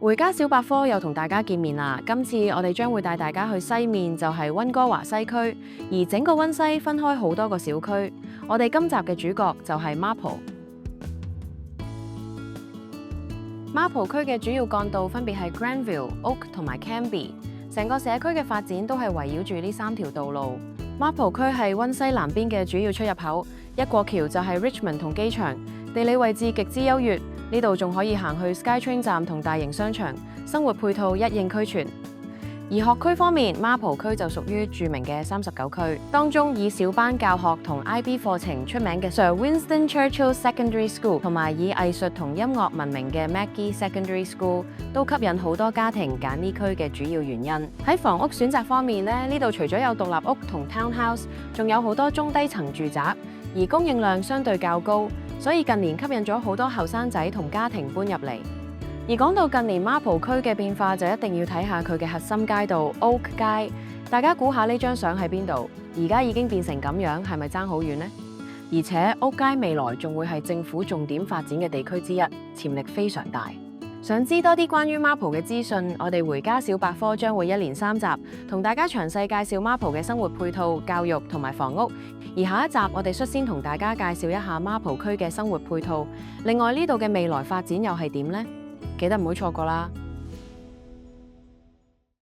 回家小百科又同大家見面啦！今次我哋將會帶大家去西面，就係溫哥華西區，而整個溫西分開好多個小區。我哋今集嘅主角就係 Marple。Marple 區嘅主要幹道分別係 Granville、Oak 同埋 Cambie， 成個社區嘅發展都係圍繞住呢3條道路。Marple 區係溫西南邊嘅主要出入口，一過橋就係 Richmond 同機場，地理位置極之優越。呢度仲可以行去 SkyTrain 站同大型商場，生活配套一應俱全。而學區方面，Marple 區就屬於著名嘅39區，當中以小班教學同 IB 課程出名嘅 Sir Winston Churchill Secondary School 同埋以藝術同音樂聞名嘅 Mackie Secondary School 都吸引好多家庭揀呢區嘅主要原因。喺房屋選擇方面呢度除咗有獨立屋同 townhouse， 仲有好多中低層住宅，而供應量相對較高，所以近年吸引咗好多後生仔同家庭搬入嚟。而講到近年 Marple 區嘅變化，就一定要睇下佢嘅核心街道 Oak 街。大家估下呢張相喺邊度？而家已經變成咁樣，係咪爭好遠呢？而且 Oak 街未來仲會係政府重點發展嘅地區之一，潛力非常大。想知多啲關於 Marple 嘅資訊，我哋回家小百科將會一連3集，同大家詳細介紹 Marple 嘅生活配套、教育同埋房屋。而下一集我哋率先同大家介紹一下 Marple 區嘅生活配套。另外呢度嘅未來發展又係點呢？記得唔好錯過啦！